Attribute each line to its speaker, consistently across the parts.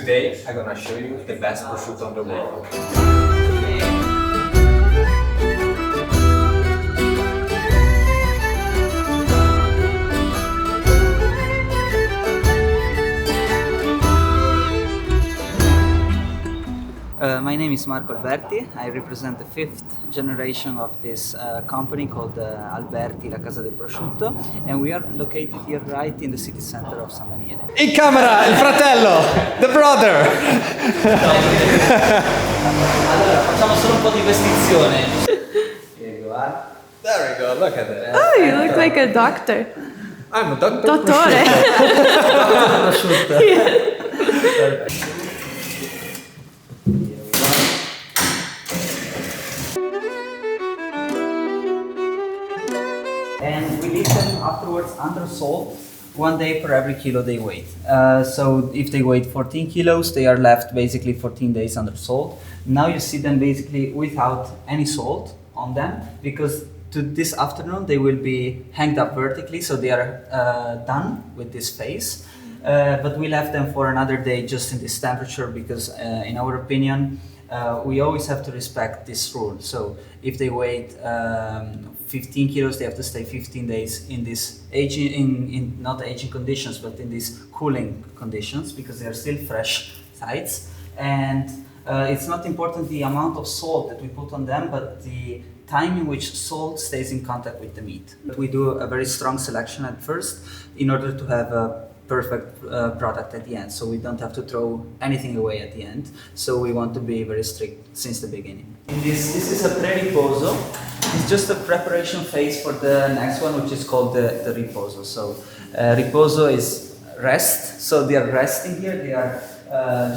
Speaker 1: Today I'm gonna show you the best prosciutto on the world.
Speaker 2: My name is Marco Alberti. I represent the fifth generation of this company called Alberti, La Casa del Prosciutto, and we are located here right in the city center of San Daniele.
Speaker 3: In camera, il fratello, the brother.
Speaker 2: Allora, facciamo solo un po' di vestizione. Here you are.
Speaker 1: There we go, look at that.
Speaker 4: Oh, you look like a doctor.
Speaker 1: I'm a doctor.
Speaker 4: Dottore.
Speaker 2: Prosciutto.
Speaker 4: Yeah.
Speaker 2: And we leave them afterwards under salt 1 day per every kilo they weigh. So if they weigh 14 kilos, they are left basically 14 days under salt. Now you see them basically without any salt on them, because to this afternoon they will be hanged up vertically, so they are done with this phase. But we left them for another day just in this temperature because in our opinion we always have to respect this rule. So if they weigh 15 kilos, they have to stay 15 days in this aging, in not aging conditions, but in these cooling conditions, because they are still fresh sides. And it's not important the amount of salt that we put on them, but the time in which salt stays in contact with the meat. We do a very strong selection at first in order to have a perfect product at the end, so we don't have to throw anything away at the end. So we want to be very strict since the beginning. This is a pre-riposo. It's just a preparation phase for the next one, which is called the riposo. So riposo is rest, so they are resting here, they are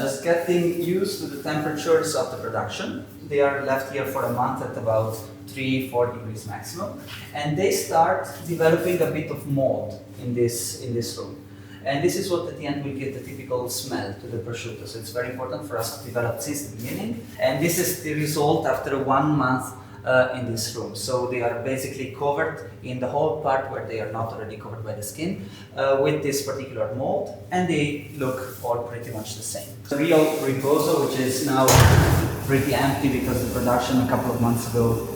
Speaker 2: just getting used to the temperatures of the production. They are left here for a month at about 3-4 degrees maximum, and they start developing a bit of mold in this room. And this is what at the end will give the typical smell to the prosciutto. So it's very important for us to develop since the beginning. And this is the result after 1 month in this room. So they are basically covered in the whole part where they are not already covered by the skin with this particular mold, and they look all pretty much the same. The real riposo, which is now pretty empty because the production a couple of months ago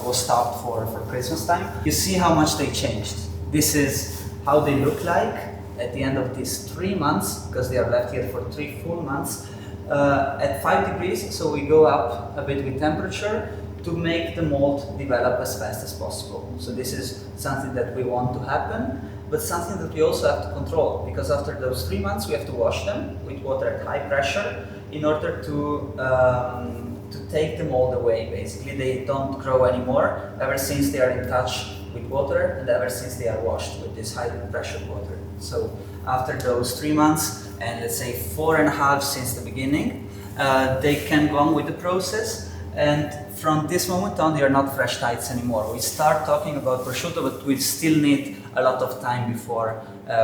Speaker 2: was stopped for Christmas time. You see how much they changed. This is how they look like at the end of these 3 months, because they are left here for 3 full months at 5 degrees. So we go up a bit with temperature to make the mold develop as fast as possible. So this is something that we want to happen, but something that we also have to control, because after those 3 months we have to wash them with water at high pressure in order to take the mold away. Basically, they don't grow anymore ever since they are in touch with water and ever since they are washed with this high pressure water. So after those 3 months, and let's say 4.5 since the beginning, they can go on with the process, and from this moment on they are not fresh tights anymore. We start talking about prosciutto, but we still need a lot of time before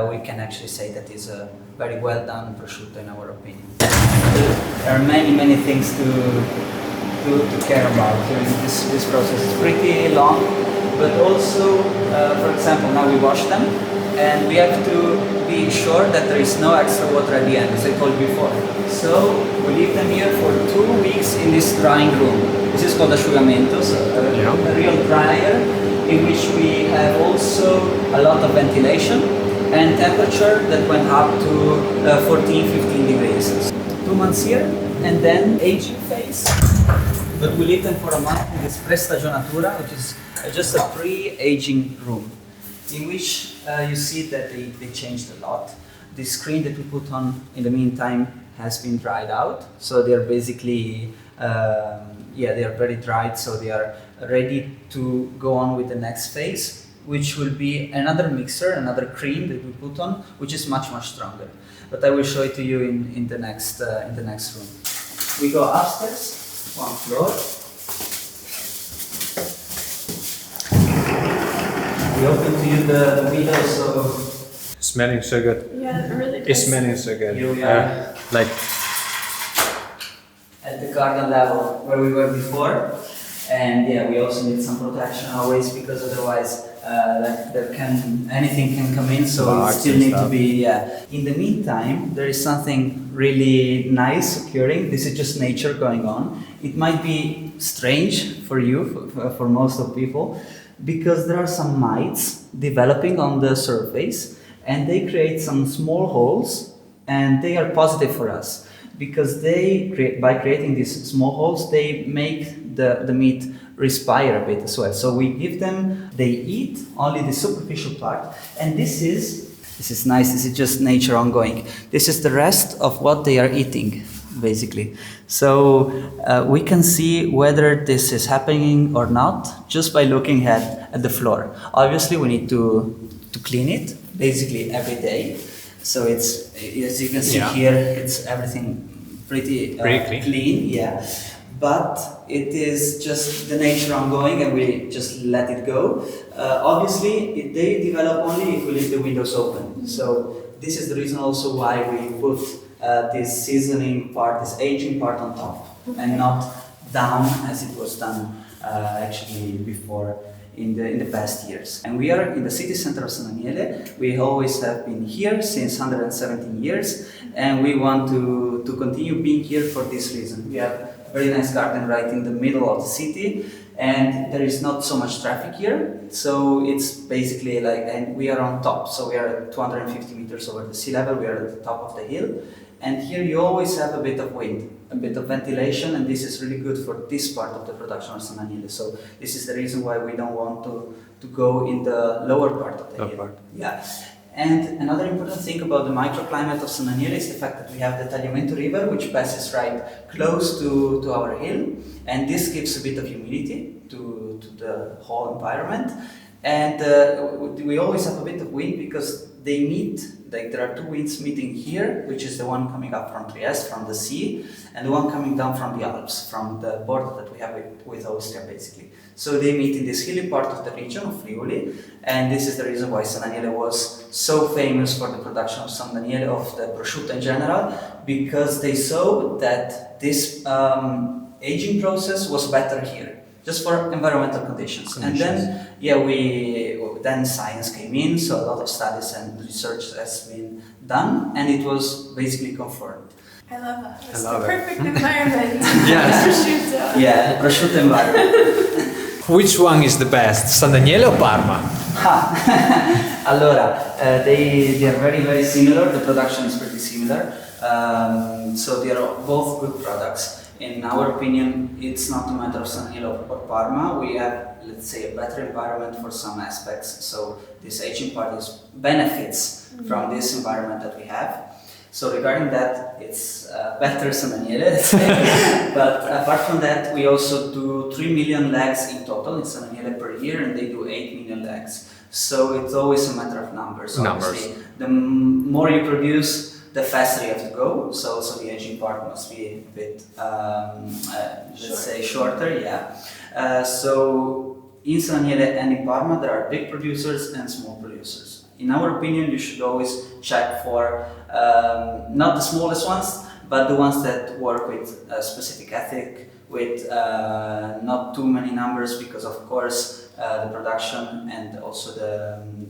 Speaker 2: we can actually say that is a very well done prosciutto in our opinion. There are many things to care about during this process. It's pretty long, but also, for example, now we wash them, and we have to be sure that there is no extra water at the end, as I told you before. So we leave them here for 2 weeks in this drying room. This is called asciugamento, so a real dryer, in which we have also a lot of ventilation and temperature that went up to 14-15 degrees. 2 months here, and then aging phase. But we leave them for a month in this prestagionatura, which is just a pre-aging room, in which you see that they changed a lot. The screen that we put on in the meantime has been dried out, so they are basically, they are very dried, so they are ready to go on with the next phase, which will be another mixer, another cream that we put on, which is much stronger. But I will show it to you in the next room. We go upstairs, 1 floor. We open to you the window, so
Speaker 3: Smelling so good.
Speaker 4: Yeah, it really does.
Speaker 3: It's smelling so good.
Speaker 2: Here we are.
Speaker 3: Like
Speaker 2: at the garden level where we were before. And yeah, we also need some protection always because otherwise, anything can come in. So
Speaker 3: Bugs
Speaker 2: it still
Speaker 3: and
Speaker 2: need to
Speaker 3: stuff.
Speaker 2: be. In the meantime, there is something really nice occurring. This is just nature going on. It might be strange for you, for most of people, because there are some mites developing on the surface, and they create some small holes, and they are positive for us because by creating these small holes, they make the meat respire a bit as well. So we give them, they eat only the superficial part, and this is nice. This is just nature ongoing. This is the rest of what they are eating, basically. So we can see whether this is happening or not just by looking at the floor. Obviously, we need to clean it basically every day. So it's, as you can see here, it's everything pretty clean, yeah. But it is just the nature ongoing, and we just let it go. Obviously, they develop only if we leave the windows open. So this is the reason also why we put this seasoning part, this aging part on top, and not down as it was done actually before in the past years. And we are in the city center of San Daniele. We always have been here since 117 years, and we want to continue being here for this reason. We have a very nice garden right in the middle of the city, and there is not so much traffic here, so it's basically like, and we are on top, so we are at 250 meters over the sea level, we are at the top of the hill, and here you always have a bit of wind, a bit of ventilation, and this is really good for this part of the production of San Daniele. So this is the reason why we don't want to go in the lower part of the hill. Yeah. And another important thing about the microclimate of San Daniele is the fact that we have the Tagliamento River, which passes right close to our hill, and this gives a bit of humidity to the whole environment. And we always have a bit of wind because they meet, like there are two winds meeting here, which is the one coming up from Trieste, from the sea, and the one coming down from the Alps, from the border that we have with Austria, basically. So they meet in this hilly part of the region of Friuli, and this is the reason why San Daniele was so famous for the production of San Daniele, of the prosciutto in general, because they saw that this aging process was better here, just for environmental conditions. And then, then science came in, so a lot of studies and research has been done, and it was basically confirmed.
Speaker 4: I love that. It's
Speaker 3: love
Speaker 4: the
Speaker 3: it.
Speaker 4: perfect environment.
Speaker 3: Yes.
Speaker 4: Prosciutto.
Speaker 2: Yeah, the prosciutto environment.
Speaker 3: Which one is the best, San Daniele or Parma?
Speaker 2: Allora, they are very, very similar. The production is pretty similar. So they are both good products. In our opinion, it's not a matter of San Daniele or Parma. We have, let's say, a better environment for some aspects. So this aging part benefits from this environment that we have. So regarding that, it's better San Daniele, let's say. But apart from that, we also do 3 million legs in total in San Daniele per year, and they do 8 million legs. So it's always a matter of numbers. Obviously, the more you produce, the faster you have to go. So also the aging part must be a bit, let's say, shorter. Yeah. So in San Daniele and in Parma, there are big producers and small producers. In our opinion, you should always check for not the smallest ones, but the ones that work with a specific ethic, with not too many numbers, because of course the production and also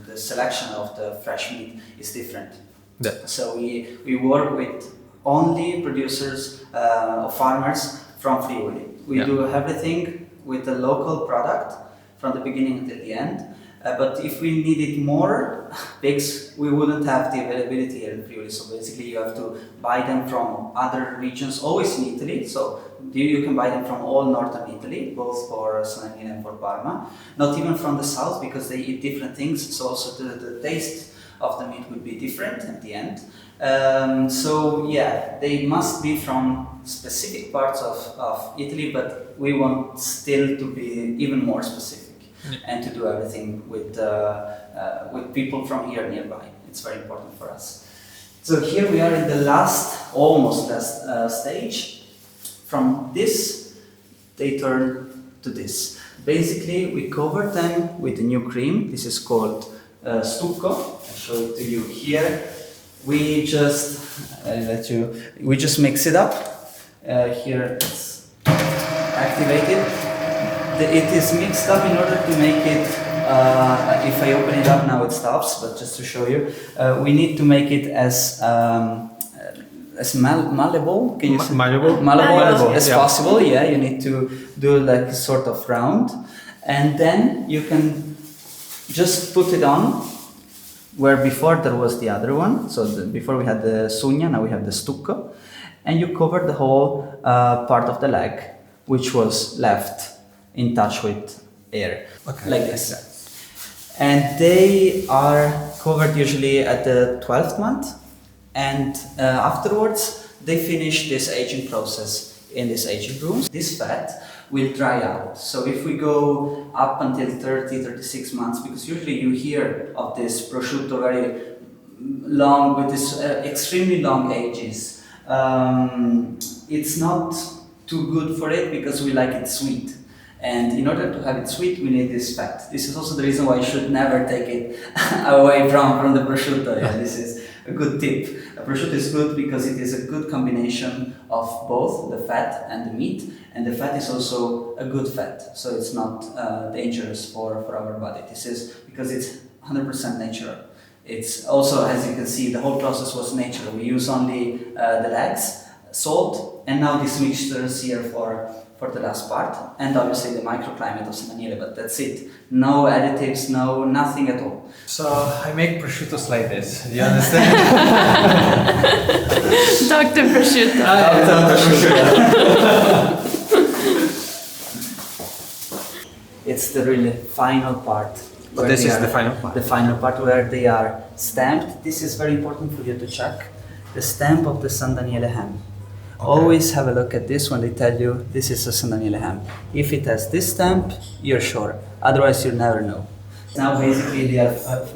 Speaker 2: the selection of the fresh meat is different.
Speaker 3: Yeah.
Speaker 2: So we work with only producers or farmers from Friuli. We do everything with the local product from the beginning until the end. But if we needed more pigs, we wouldn't have the availability here in Friuli. So basically you have to buy them from other regions, always in Italy. So you can buy them from all northern Italy, both for San Daniele and for Parma. Not even from the south, because they eat different things. So also the taste of the meat would be different at the end. So yeah, they must be from specific parts of Italy, but we want still to be even more specific. And to do everything with people from here nearby. It's very important for us. So here we are in the almost last stage. From this, they turn to this. Basically, we cover them with a new cream. This is called stucco. I'll show it to you here. We just mix it up. Here it's activated. It is mixed up in order to make it. If I open it up now, it stops. But just to show you, we need to make it as malleable. Can you say?
Speaker 3: Malleable.
Speaker 2: As
Speaker 3: Yeah.
Speaker 2: possible. Yeah, you need to do like sort of round, and then you can just put it on. Where before there was the other one. So before we had the sugna, now we have the stucco, and you cover the whole part of the leg, which was left in touch with air, like this. And they are covered usually at the 12th month, and afterwards they finish this aging process in this aging room. This fat will dry out. So if we go up until 30, 36 months, because usually you hear of this prosciutto very long, with this extremely long ages, it's not too good for it because we like it sweet. And in order to have it sweet, we need this fat. This is also the reason why you should never take it away from the prosciutto. Yeah, this is a good tip. A prosciutto is good because it is a good combination of both the fat and the meat, and the fat is also a good fat, so it's not dangerous for our body. This is because it's 100% natural. It's also, as you can see, the whole process was natural. We use only the legs, salt, and now these mixtures here for the last part, and obviously the microclimate of San Daniele, but that's it. No additives, nothing at all.
Speaker 1: So I make prosciuttos like this. Do you understand?
Speaker 4: Dr. Prosciutto.
Speaker 2: It's the really final part. where
Speaker 1: This
Speaker 2: they
Speaker 1: is
Speaker 2: are-
Speaker 1: the final part.
Speaker 2: The final part where they are stamped. This is very important for you to check. The stamp of the San Daniele ham. Always have a look at this when they tell you this is a San Daniele ham. If it has this stamp, you're sure. Otherwise, you'll never know. Now, basically, they are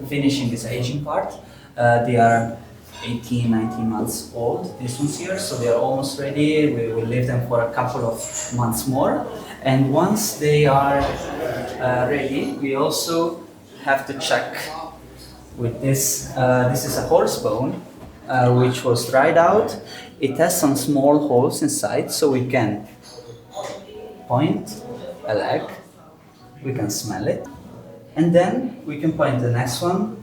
Speaker 2: finishing this aging part. They are 18, 19 months old, these ones here, so they are almost ready. We will leave them for a couple of months more. And once they are ready, we also have to check with this. This is a horse bone, which was dried out. It has some small holes inside, so we can point a leg, we can smell it, and then we can point the next one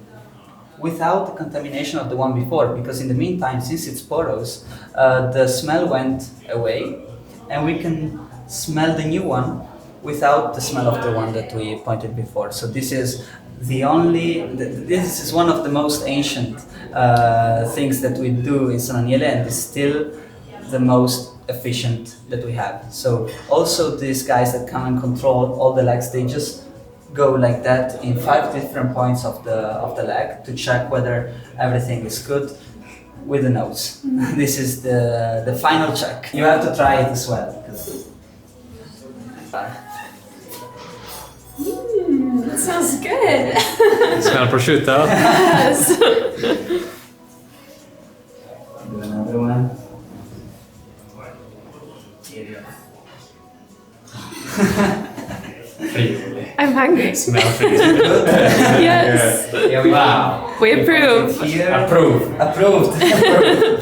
Speaker 2: without the contamination of the one before, because in the meantime, since it's porous, the smell went away, and we can smell the new one without the smell of the one that we pointed before. So this is this is one of the most ancient things that we do in San Daniele, and is still the most efficient that we have. So also these guys that come and control all the legs, they just go like that in 5 different points of the leg to check whether everything is good with the nose. This is the final check. You have to try it as well.
Speaker 4: That sounds good.
Speaker 3: Smell prosciutto?
Speaker 4: Yes.
Speaker 2: Do another one. Here you
Speaker 4: I'm hungry.
Speaker 3: Smell frittata.
Speaker 4: Yes.
Speaker 2: Here we go.
Speaker 4: We approve.
Speaker 2: Here.
Speaker 1: Approve.
Speaker 2: Approved.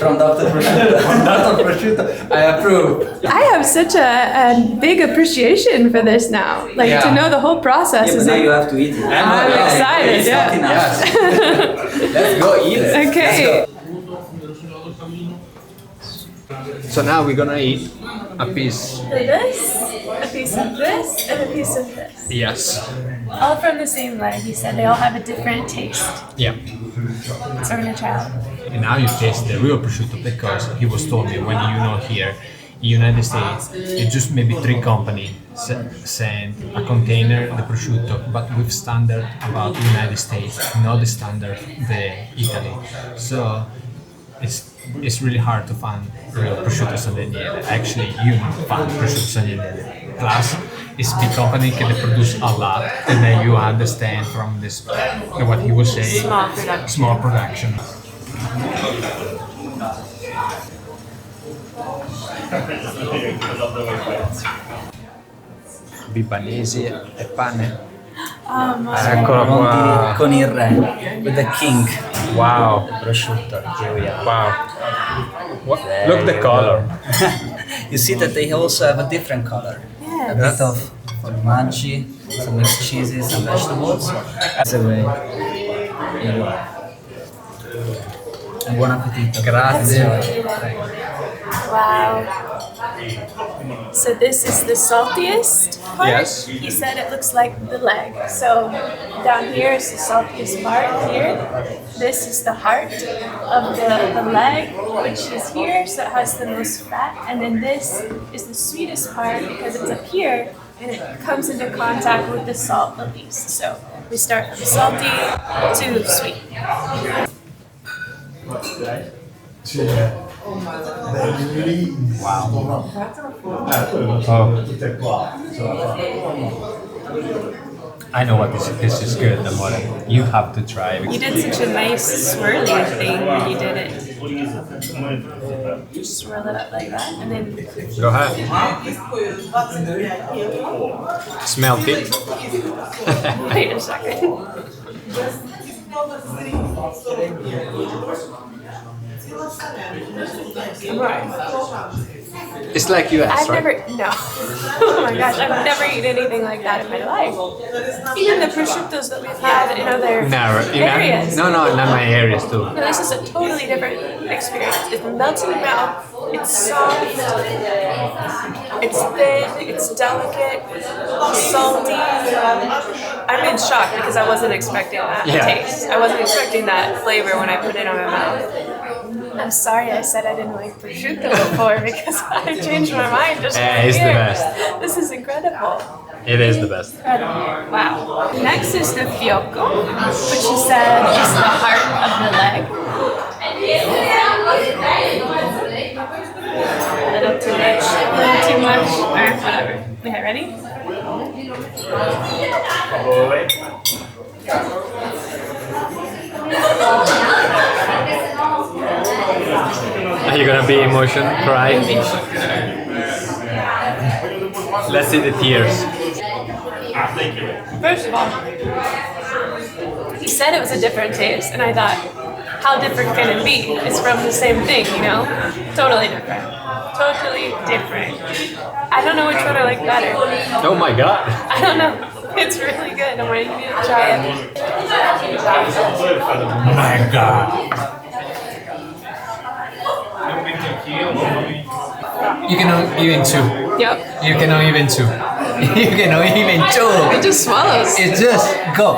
Speaker 2: From Dr. Prosciutto.
Speaker 1: Dr. Prosciutto, I approve.
Speaker 4: I have such a big appreciation for this now. Like to
Speaker 1: Yeah.
Speaker 4: know the whole process.
Speaker 2: Yeah, but
Speaker 4: is
Speaker 2: now
Speaker 4: like-
Speaker 2: you have to eat it.
Speaker 4: I'm excited,
Speaker 2: It's
Speaker 4: yeah.
Speaker 2: not enough.
Speaker 1: Yes. Let's go eat it.
Speaker 4: Okay.
Speaker 3: So now we're gonna eat a piece.
Speaker 4: This, a piece of this, and a piece of this.
Speaker 3: Yes.
Speaker 4: All from the same leg. He said they all have a different taste.
Speaker 3: Yeah.
Speaker 4: So we're gonna try out.
Speaker 3: And now you taste the real prosciutto, because he was told me when here in United States, it's just maybe 3 companies send a container the prosciutto, but with standard about the United States, not the standard the Italy. So it's really hard to find real prosciutto San Daniele. Actually, you find prosciutto San Daniele. Plus, it's big company can produce a lot, and then you understand from this what he was saying. Small production. Libanesi e pane. Eccolo qua.
Speaker 2: Con il re, with the king.
Speaker 3: Wow.
Speaker 2: Prosciutto. Here we are.
Speaker 3: Wow. Look the color.
Speaker 2: You see that they also have a different color. A bit of formaggi, some mixed cheeses and vegetables. That's the way. Here you go. Buon appetito.
Speaker 1: Grazie.
Speaker 4: Wow. So this is the saltiest part?
Speaker 3: Yes.
Speaker 4: He said it looks like the leg. So down here is the saltiest part here. This is the heart of the leg, which is here, so it has the most fat. And then this is the sweetest part because it's up here and it comes into contact with the salt the least. So we start from salty to sweet.
Speaker 3: I know what this is good, Amore. You have to try it.
Speaker 4: You did such a nice swirly thing when you did it. Just swirl it up like that, and then
Speaker 3: Go ahead. Smell it.
Speaker 4: wait a second.
Speaker 3: It's like US,
Speaker 4: I've
Speaker 3: right?
Speaker 4: never, no. Oh my gosh, I've never eaten anything like that in my life. Even the prosciuttos that we've had in other areas.
Speaker 3: No, in my areas too.
Speaker 4: No, this is a totally different experience. It melts in your mouth, it's soft, it's thin, it's delicate, salty. I'm in shock because I wasn't expecting that taste. I wasn't expecting that flavor when I put it on my mouth. I'm sorry I said I didn't like prosciutto before because I changed my mind just right
Speaker 3: It's the
Speaker 4: here.
Speaker 3: best.
Speaker 4: This is incredible.
Speaker 3: It is the best.
Speaker 4: Incredible. Wow. Next is the fiocco, which he said is the heart of the leg. A little too much. Alright, whatever. Okay, ready?
Speaker 3: Are you gonna be emotion, cry? Let's see the tears.
Speaker 4: First of all, he said it was a different taste, and I thought, how different can it be? It's from the same thing, you know? Totally different. Totally different. I don't know which one I like better.
Speaker 3: Oh my god.
Speaker 4: I don't know. It's really good. I'm ready to try it.
Speaker 3: Oh my god. You can even two.
Speaker 4: Yep.
Speaker 1: You can even two. You can even two.
Speaker 4: It just swallows.
Speaker 1: It just go.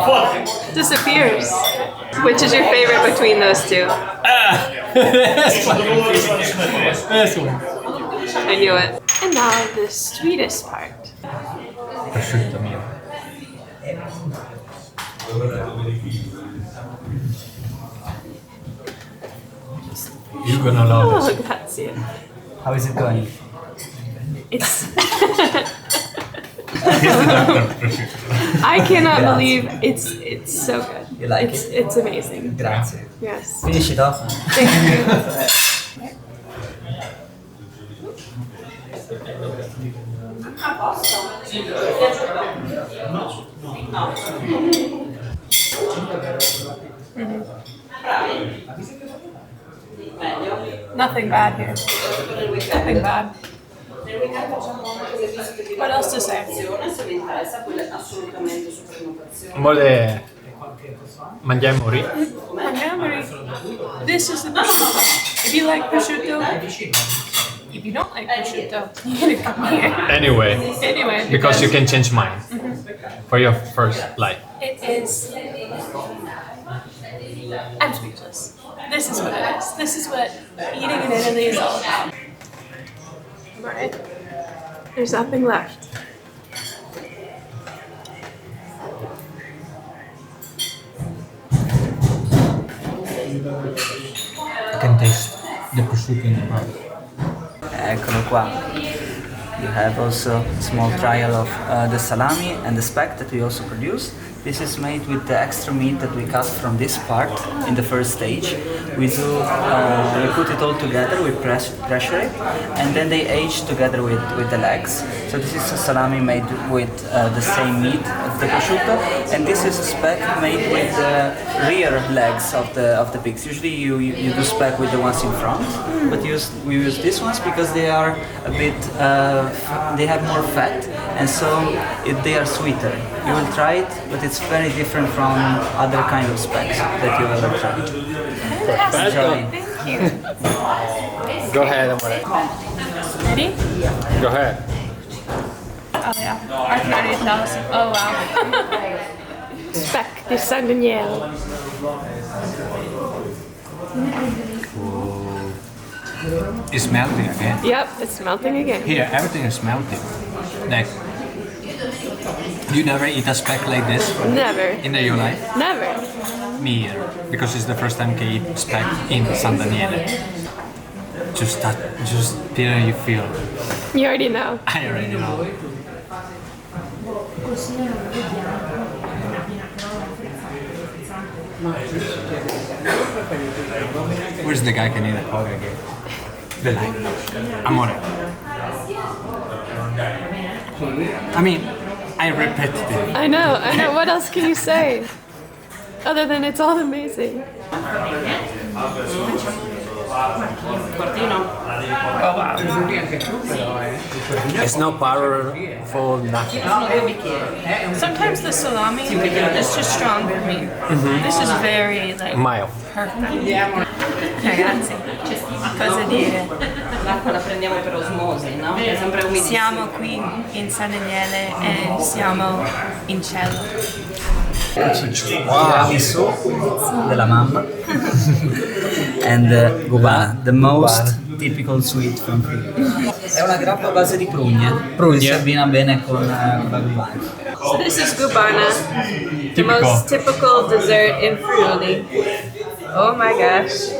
Speaker 4: Disappears. Which is your favorite between those two?
Speaker 3: This one.
Speaker 4: I knew it. And now the sweetest part.
Speaker 3: Prosciutto mio. You're gonna love
Speaker 4: Oh,
Speaker 3: this.
Speaker 4: grazie.
Speaker 2: How is it going?
Speaker 4: It's. I cannot believe it's so good.
Speaker 2: You like
Speaker 4: it's,
Speaker 2: it?
Speaker 4: It's amazing.
Speaker 2: Grazie.
Speaker 4: Yes.
Speaker 2: Finish it off.
Speaker 4: Thank you. Nothing bad here. Nothing bad. What else to say?
Speaker 3: Amore, mangiamo ri?
Speaker 4: Memory. This is the prosciutto. If you like prosciutto, if you don't like prosciutto, you gotta come here.
Speaker 3: Anyway,
Speaker 4: Anyway,
Speaker 3: because you can change mine for your first life.
Speaker 4: it is. I'm speechless. This is what it is. This is what eating in Italy is all about. Right? There's nothing left.
Speaker 3: You can taste the prosciutto in the mouth.
Speaker 2: Eccolo qua. You have also a small trial of the salami and the speck that we also produce. This is made with the extra meat that we cut from this part in the first stage. We put it all together, we pressure it, and then they age together with the legs. So this is a salami made with the same meat of the prosciutto, and this is a speck made with the rear legs of the pigs. Usually you do speck with the ones in front, but we use these ones because they are a bit, they have more fat, and so they are sweeter. You will try it, but it's very different from other kind of specks that you've ever tried.
Speaker 4: Fantastic. Thank you.
Speaker 3: Go ahead, amore.
Speaker 4: Ready?
Speaker 3: Go ahead.
Speaker 4: Oh yeah. I can already tell. Oh wow. Speck di San Daniele.
Speaker 3: It's melting again.
Speaker 4: Yep, it's melting again.
Speaker 3: Here, everything is melting. Like, you never eat a speck like this
Speaker 4: Never.
Speaker 3: in your life?
Speaker 4: Never.
Speaker 3: Me either, because it's the first time I eat speck in San Daniele. Just feel you feel.
Speaker 4: You already know.
Speaker 3: I already know. Where's the guy can eat a hog again? The light. Amore. I mean, I repeated it.
Speaker 4: I know. What else can you say? Other than it's all amazing.
Speaker 1: Oh wow.
Speaker 3: It's no powerful, nothing.
Speaker 4: Sometimes the salami is too strong for me. This is very like
Speaker 3: Mild.
Speaker 4: perfect. Ragazzi, cosa dire?
Speaker 5: L'acqua la prendiamo per osmosi, no? È sempre umidissima.
Speaker 4: Siamo qui in San Daniele e siamo in cielo.
Speaker 2: Tiramisù della mamma and the most typical sweet from Friuli. È una grappa a base di prugne. Si abbina bene con la gubana.
Speaker 4: So this is gubana, the most typical dessert in Friuli. Oh my gosh.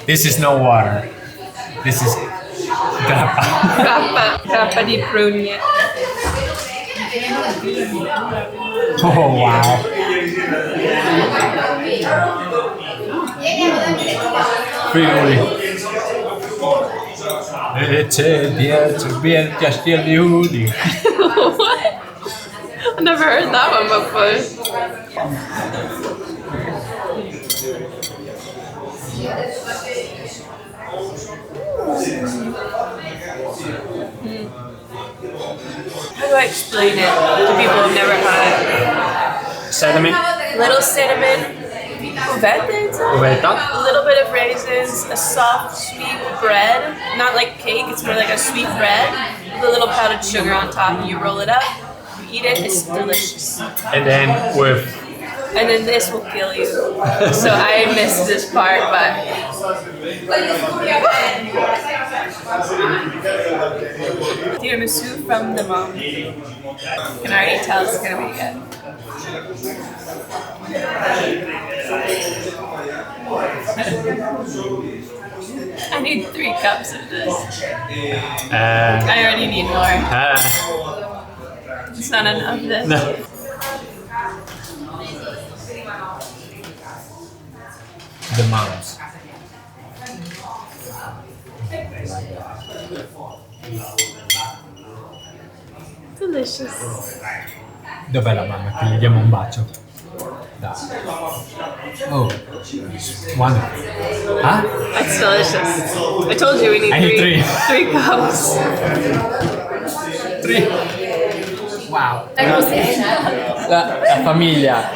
Speaker 3: This is no water. This is grappa.
Speaker 4: Grappa di prugne.
Speaker 3: Oh wow. Friuli. E c'è bien Castiglioni.
Speaker 4: What? I've never heard that one before. How do I explain it to people who've never had it?
Speaker 3: Cinnamon.
Speaker 4: Little cinnamon, uvette, a little bit of raisins, a soft sweet bread, not like cake, it's more like a sweet bread with a little powdered sugar on top. You roll it up, you eat it, it's delicious.
Speaker 3: And then with
Speaker 4: And then this will kill you. So I missed this part, but tiramisu from the mom. You can already tell it's gonna be good. I need 3 cups of this. I already need more. It's not enough of this.
Speaker 3: No. The moms.
Speaker 4: Delicious.
Speaker 3: Dov'è la mamma? Che gli diamo un bacio. Dai. Oh, wonderful. Huh?
Speaker 4: It's delicious. I told you we need
Speaker 3: I need
Speaker 4: 3
Speaker 3: 3.
Speaker 4: cups.
Speaker 3: 3. Wow. La famiglia.